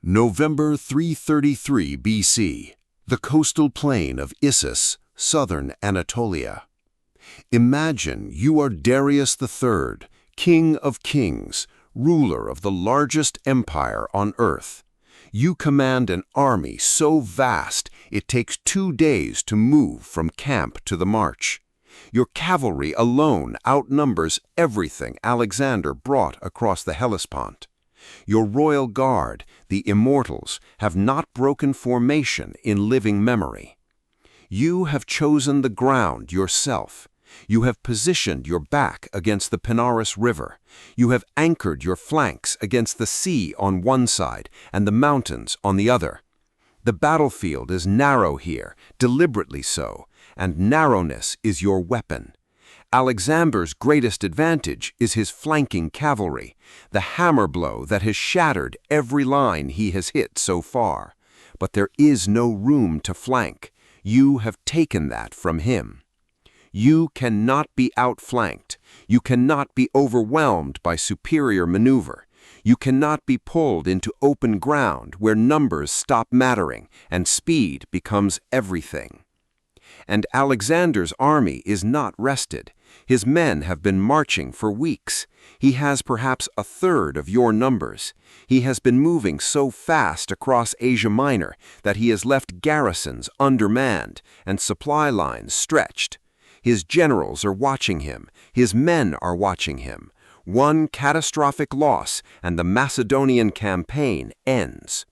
November 333 BC, the coastal plain of Issus, southern Anatolia. Imagine you are Darius III, king of kings, ruler of the largest empire on earth. You command an army so vast it takes 2 days to move from camp to the march. Your cavalry alone outnumbers everything Alexander brought across the Hellespont. Your royal guard, the Immortals, have not broken formation in living memory. You have chosen the ground yourself. You have positioned your back against the Panaris River. You have anchored your flanks against the sea on one side and the mountains on the other. The battlefield is narrow here, deliberately so, and narrowness is your weapon. Alexander's greatest advantage is his flanking cavalry, the hammer blow that has shattered every line he has hit so far. But there is no room to flank. You have taken that from him. You cannot be outflanked. You cannot be overwhelmed by superior maneuver. You cannot be pulled into open ground where numbers stop mattering and speed becomes everything. And Alexander's army is not rested. His men have been marching for weeks. He has perhaps a third of your numbers. He has been moving so fast across Asia Minor that he has left garrisons undermanned and supply lines stretched. His generals are watching him. His men are watching him. One catastrophic loss and the Macedonian campaign ends.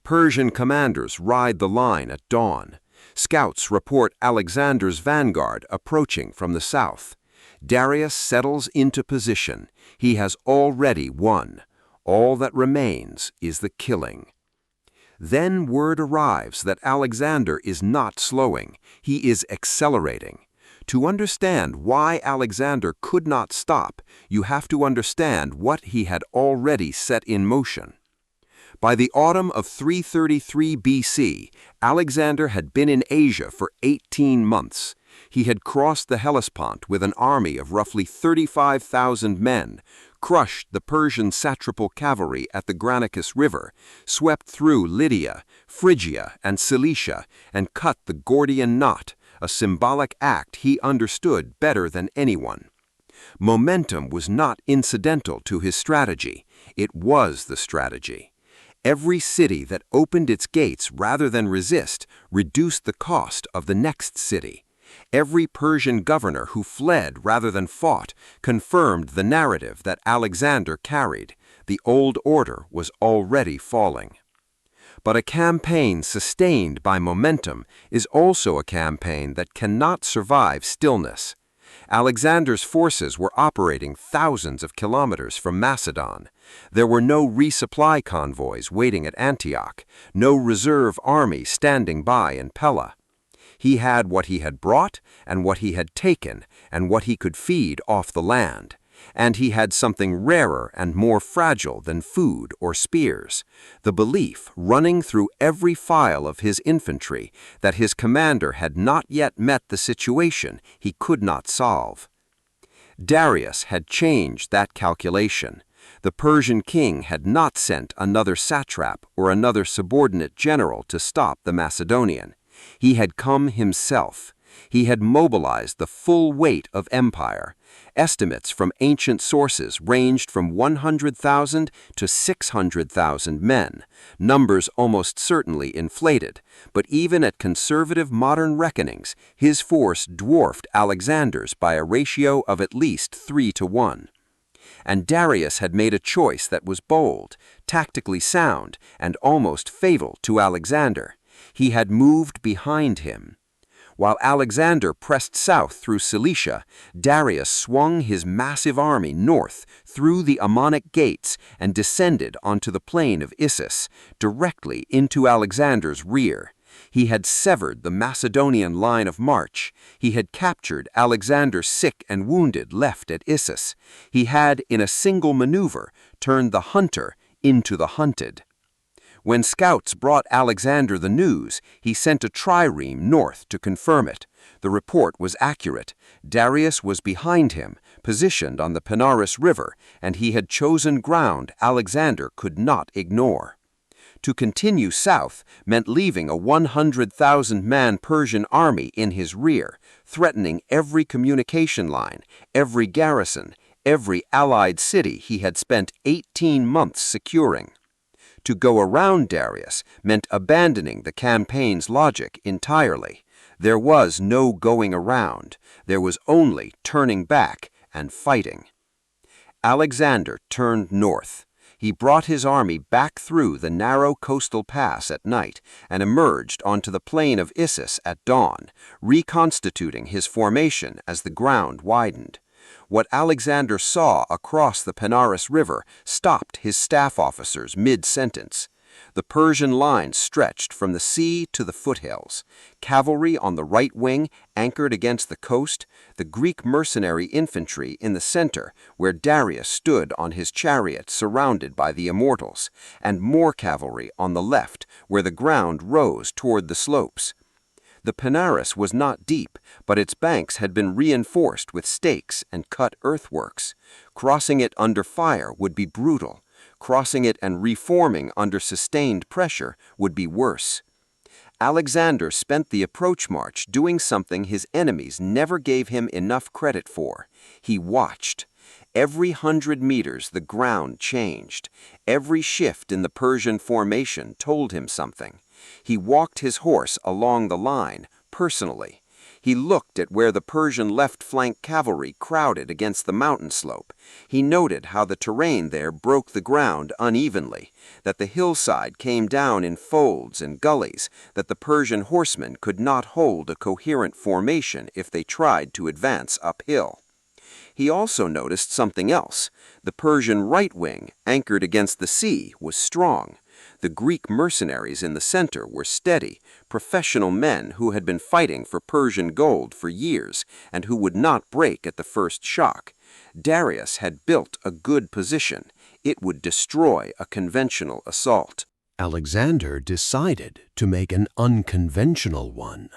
Persian commanders ride the line at dawn. Scouts report Alexander's vanguard approaching from the south. Darius settles into position. He has already won. All that remains is the killing. Then word arrives that Alexander is not slowing. He is accelerating. To understand why Alexander could not stop, you have to understand what he had already set in motion. By the autumn of 333 BC, Alexander had been in Asia for 18 months. He had crossed the Hellespont with an army of roughly 35,000 men, crushed the Persian satrapal cavalry at the Granicus River, swept through Lydia, Phrygia, and Cilicia, and cut the Gordian knot, a symbolic act he understood better than anyone. Momentum was not incidental to his strategy. It was the strategy. Every city that opened its gates rather than resist reduced the cost of the next city. Every Persian governor who fled rather than fought confirmed the narrative that Alexander carried. The old order was already falling. But a campaign sustained by momentum is also a campaign that cannot survive stillness. Alexander's forces were operating thousands of kilometers from Macedon. There were no resupply convoys waiting at Antioch, no reserve army standing by in Pella. He had what he had brought and what he had taken and what he could feed off the land. And he had something rarer and more fragile than food or spears, the belief running through every file of his infantry that his commander had not yet met the situation he could not solve. Darius had changed that calculation. The Persian king had not sent another satrap or another subordinate general to stop the Macedonian. He had come himself. He had mobilized the full weight of empire. Estimates from ancient sources ranged from 100,000 to 600,000 men, numbers almost certainly inflated, but even at conservative modern reckonings, his force dwarfed Alexander's by a ratio of at least 3-to-1. And Darius had made a choice that was bold, tactically sound, and almost fatal to Alexander. He had moved behind him. While Alexander pressed south through Cilicia, Darius swung his massive army north through the Ammonic gates and descended onto the plain of Issus, directly into Alexander's rear. He had severed the Macedonian line of march. He had captured Alexander's sick and wounded left at Issus. He had, in a single maneuver, turned the hunter into the hunted. When scouts brought Alexander the news, he sent a trireme north to confirm it. The report was accurate. Darius was behind him, positioned on the Panaris River, and he had chosen ground Alexander could not ignore. To continue south meant leaving a 100,000-man Persian army in his rear, threatening every communication line, every garrison, every allied city he had spent 18 months securing. To go around Darius meant abandoning the campaign's logic entirely. There was no going around. There was only turning back and fighting. Alexander turned north. He brought his army back through the narrow coastal pass at night and emerged onto the plain of Issus at dawn, reconstituting his formation as the ground widened. What Alexander saw across the Panaris River stopped his staff officers mid-sentence. The Persian line stretched from the sea to the foothills. Cavalry on the right wing anchored against the coast, the Greek mercenary infantry in the center where Darius stood on his chariot surrounded by the immortals, and more cavalry on the left where the ground rose toward the slopes. The Panaris was not deep, but its banks had been reinforced with stakes and cut earthworks. Crossing it under fire would be brutal. Crossing it and reforming under sustained pressure would be worse. Alexander spent the approach march doing something his enemies never gave him enough credit for. He watched. Every 100 meters the ground changed. Every shift in the Persian formation told him something. He walked his horse along the line, personally. He looked at where the Persian left flank cavalry crowded against the mountain slope. He noted how the terrain there broke the ground unevenly, that the hillside came down in folds and gullies, that the Persian horsemen could not hold a coherent formation if they tried to advance uphill. He also noticed something else. The Persian right wing, anchored against the sea, was strong. The Greek mercenaries in the center were steady, professional men who had been fighting for Persian gold for years and who would not break at the first shock. Darius had built a good position. It would destroy a conventional assault. Alexander decided to make an unconventional one.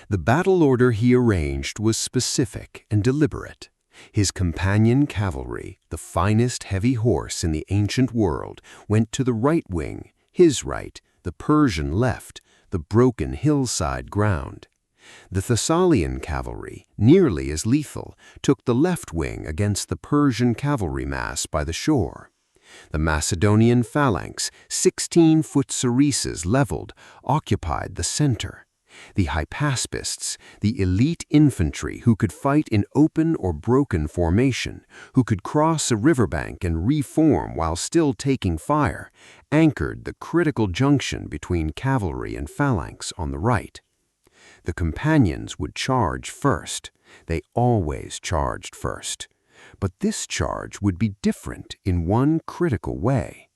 The battle order he arranged was specific and deliberate. His companion cavalry, the finest heavy horse in the ancient world, went to the right wing, his right, the Persian left, the broken hillside ground. The Thessalian cavalry, nearly as lethal, took the left wing against the Persian cavalry mass by the shore. The Macedonian phalanx, 16-foot sarissas leveled, occupied the center. The hypaspists, the elite infantry who could fight in open or broken formation, who could cross a riverbank and reform while still taking fire, anchored the critical junction between cavalry and phalanx on the right. The companions would charge first. They always charged first. But this charge would be different in one critical way.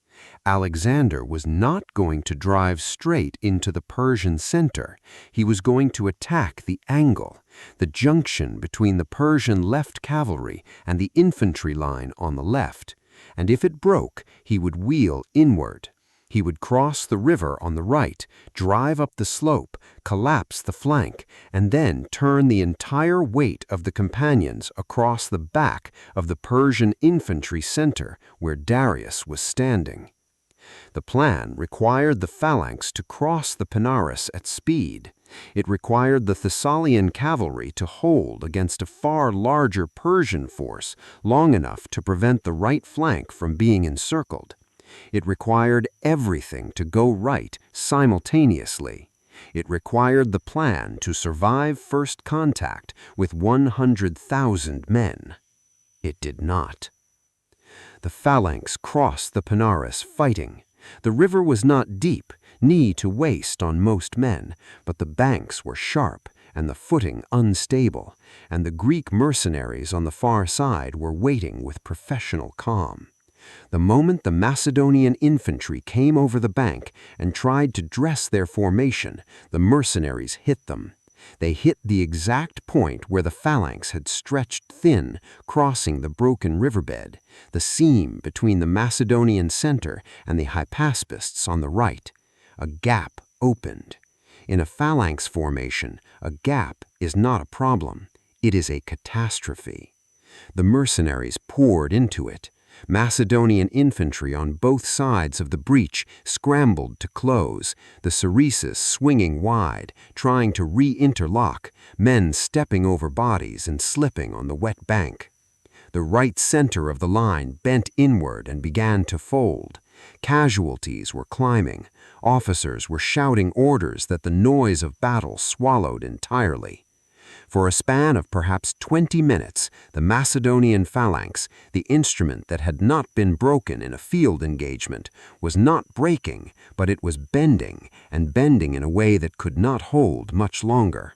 Alexander was not going to drive straight into the Persian center. He was going to attack the angle, the junction between the Persian left cavalry and the infantry line on the left. And if it broke, he would wheel inward. He would cross the river on the right, drive up the slope, collapse the flank, and then turn the entire weight of the companions across the back of the Persian infantry center where Darius was standing. The plan required the phalanx to cross the Panaris at speed. It required the Thessalian cavalry to hold against a far larger Persian force long enough to prevent the right flank from being encircled. It required everything to go right simultaneously. It required the plan to survive first contact with 100,000 men. It did not. The phalanx crossed the Panaris fighting. The river was not deep, knee to waist on most men, but the banks were sharp and the footing unstable, and the Greek mercenaries on the far side were waiting with professional calm. The moment the Macedonian infantry came over the bank and tried to dress their formation, the mercenaries hit them. They hit the exact point where the phalanx had stretched thin, crossing the broken riverbed, the seam between the Macedonian center and the hypaspists on the right. A gap opened. In a phalanx formation, a gap is not a problem. It is a catastrophe. The mercenaries poured into it. Macedonian infantry on both sides of the breach scrambled to close, the sarissas swinging wide, trying to re-interlock, men stepping over bodies and slipping on the wet bank. The right center of the line bent inward and began to fold. Casualties were climbing. Officers were shouting orders that the noise of battle swallowed entirely. For a span of perhaps 20 minutes, the Macedonian phalanx, the instrument that had not been broken in a field engagement, was not breaking, but it was bending, and bending in a way that could not hold much longer.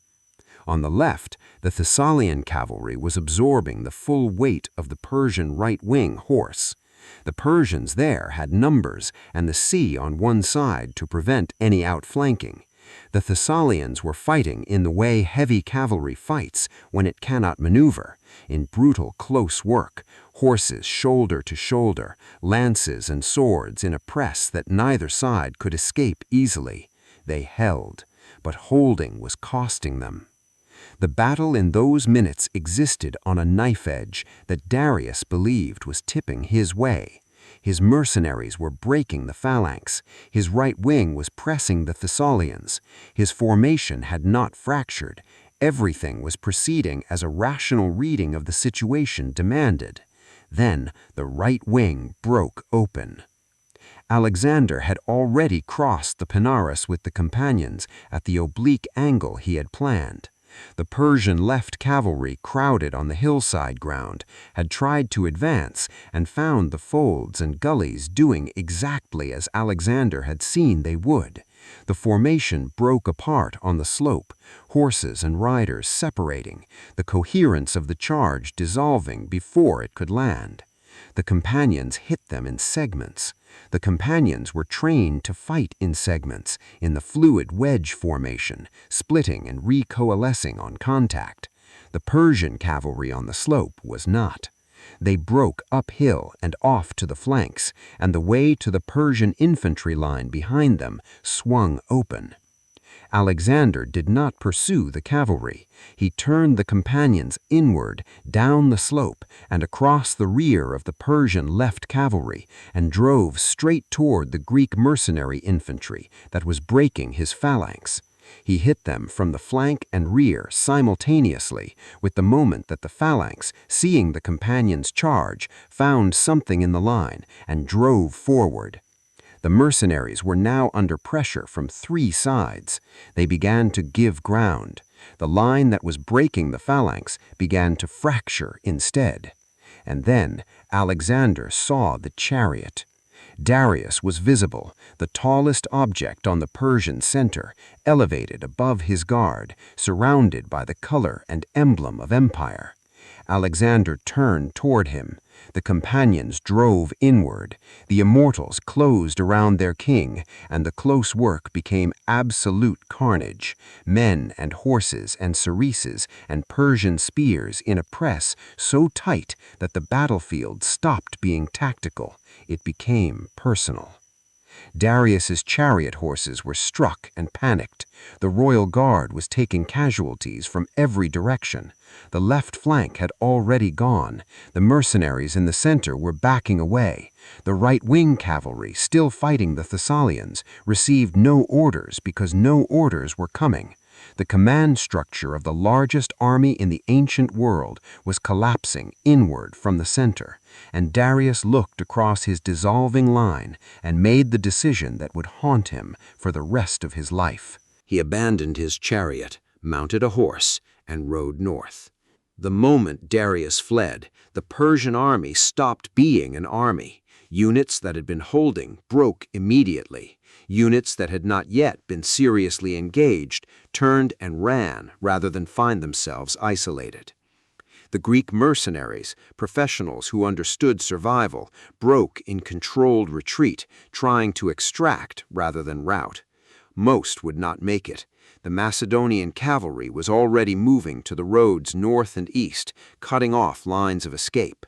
On the left, the Thessalian cavalry was absorbing the full weight of the Persian right-wing horse. The Persians there had numbers and the sea on one side to prevent any outflanking. The Thessalians were fighting in the way heavy cavalry fights when it cannot maneuver, in brutal close work, horses shoulder to shoulder, lances and swords in a press that neither side could escape easily. They held, but holding was costing them. The battle in those minutes existed on a knife edge that Darius believed was tipping his way. His mercenaries were breaking the phalanx. His right wing was pressing the Thessalians. His formation had not fractured. Everything was proceeding as a rational reading of the situation demanded. Then the right wing broke open. Alexander had already crossed the Panaris with the companions at the oblique angle he had planned. The Persian left cavalry crowded on the hillside ground, had tried to advance and found the folds and gullies doing exactly as Alexander had seen they would. The formation broke apart on the slope, horses and riders separating, the coherence of the charge dissolving before it could land. The companions hit them in segments. The companions were trained to fight in segments, in the fluid wedge formation, splitting and recoalescing on contact. The Persian cavalry on the slope was not. They broke uphill and off to the flanks, and the way to the Persian infantry line behind them swung open. Alexander did not pursue the cavalry. He turned the companions inward, down the slope, and across the rear of the Persian left cavalry, and drove straight toward the Greek mercenary infantry that was breaking his phalanx. He hit them from the flank and rear simultaneously, with the moment that the phalanx, seeing the companions charge, found something in the line and drove forward. The mercenaries were now under pressure from three sides. They began to give ground. The line that was breaking the phalanx began to fracture instead. And then Alexander saw the chariot. Darius was visible, the tallest object on the Persian center, elevated above his guard, surrounded by the color and emblem of empire. Alexander turned toward him. The companions drove inward. The immortals closed around their king, and the close work became absolute carnage. Men and horses and sarissas and Persian spears in a press so tight that the battlefield stopped being tactical. It became personal. Darius's chariot horses were struck and panicked. The royal guard was taking casualties from every direction. The left flank had already gone. The mercenaries in the center were backing away. The right-wing cavalry, still fighting the Thessalians, received no orders because no orders were coming. The command structure of the largest army in the ancient world was collapsing inward from the center, and Darius looked across his dissolving line and made the decision that would haunt him for the rest of his life. He abandoned his chariot, mounted a horse, and rode north. The moment Darius fled, the Persian army stopped being an army. Units that had been holding broke immediately. Units that had not yet been seriously engaged turned and ran rather than find themselves isolated. The Greek mercenaries, professionals who understood survival, broke in controlled retreat, trying to extract rather than rout. Most would not make it. The Macedonian cavalry was already moving to the roads north and east, cutting off lines of escape.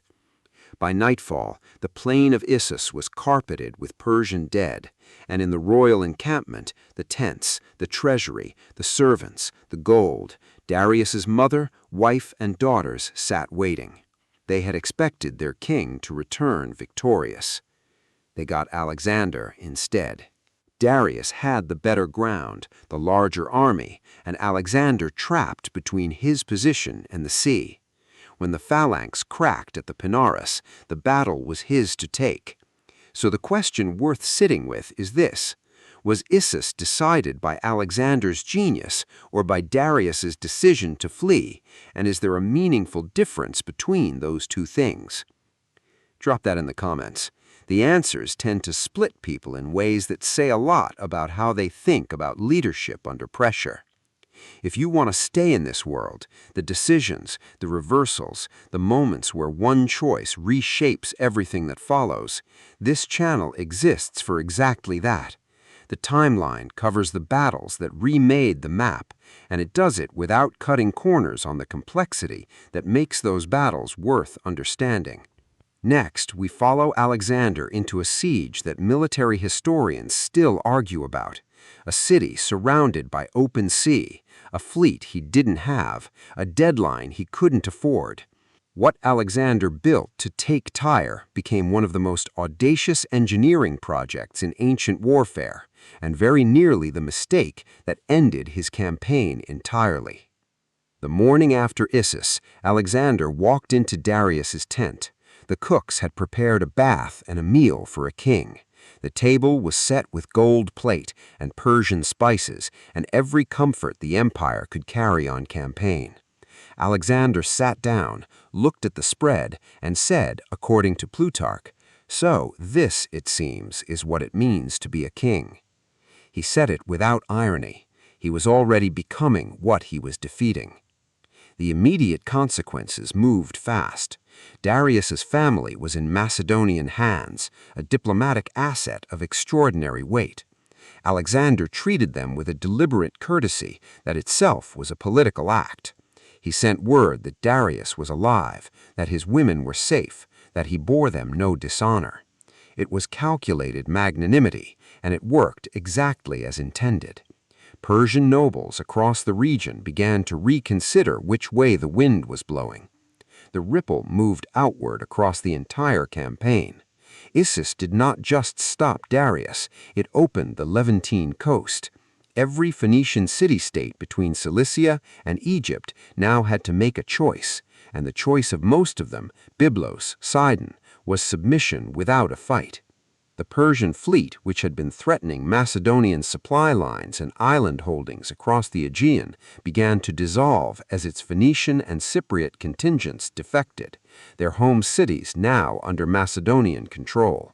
By nightfall, the plain of Issus was carpeted with Persian dead, and in the royal encampment, the tents, the treasury, the servants, the gold, Darius's mother, wife, and daughters sat waiting. They had expected their king to return victorious. They got Alexander instead. Darius had the better ground, the larger army, and Alexander trapped between his position and the sea. When the phalanx cracked at the Pinaris, the battle was his to take. So the question worth sitting with is this: was Issus decided by Alexander's genius or by Darius's decision to flee, and is there a meaningful difference between those two things? Drop that in the comments. The answers tend to split people in ways that say a lot about how they think about leadership under pressure. If you want to stay in this world, the decisions, the reversals, the moments where one choice reshapes everything that follows, this channel exists for exactly that. The timeline covers the battles that remade the map, and it does it without cutting corners on the complexity that makes those battles worth understanding. Next, we follow Alexander into a siege that military historians still argue about. A city surrounded by open sea, a fleet he didn't have, a deadline he couldn't afford. What Alexander built to take Tyre became one of the most audacious engineering projects in ancient warfare, and very nearly the mistake that ended his campaign entirely. The morning after Issus, Alexander walked into Darius's tent. The cooks had prepared a bath and a meal for a king. The table was set with gold plate and Persian spices and every comfort the empire could carry on campaign. Alexander sat down, looked at the spread, and said, according to Plutarch, "So this, it seems, is what it means to be a king." He said it without irony. He was already becoming what he was defeating. The immediate consequences moved fast. Darius's family was in Macedonian hands, a diplomatic asset of extraordinary weight. Alexander treated them with a deliberate courtesy that itself was a political act. He sent word that Darius was alive, that his women were safe, that he bore them no dishonor. It was calculated magnanimity, and it worked exactly as intended. Persian nobles across the region began to reconsider which way the wind was blowing. The ripple moved outward across the entire campaign. Issus did not just stop Darius, it opened the Levantine coast. Every Phoenician city-state between Cilicia and Egypt now had to make a choice, and the choice of most of them, Byblos, Sidon, was submission without a fight. The Persian fleet, which had been threatening Macedonian supply lines and island holdings across the Aegean, began to dissolve as its Phoenician and Cypriot contingents defected, their home cities now under Macedonian control.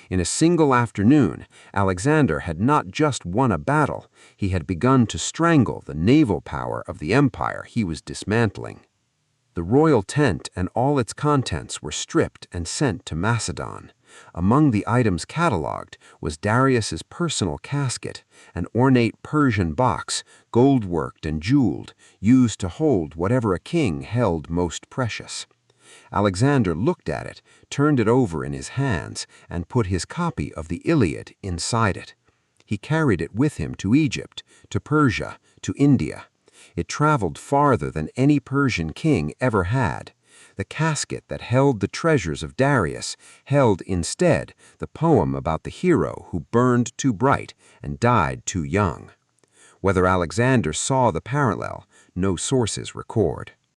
In a single afternoon, Alexander had not just won a battle, he had begun to strangle the naval power of the empire he was dismantling. The royal tent and all its contents were stripped and sent to Macedon. Among the items catalogued was Darius's personal casket, an ornate Persian box, gold-worked and jeweled, used to hold whatever a king held most precious. Alexander looked at it, turned it over in his hands, and put his copy of the Iliad inside it. He carried it with him to Egypt, to Persia, to India. It traveled farther than any Persian king ever had. The casket that held the treasures of Darius held instead the poem about the hero who burned too bright and died too young. Whether Alexander saw the parallel, no sources record.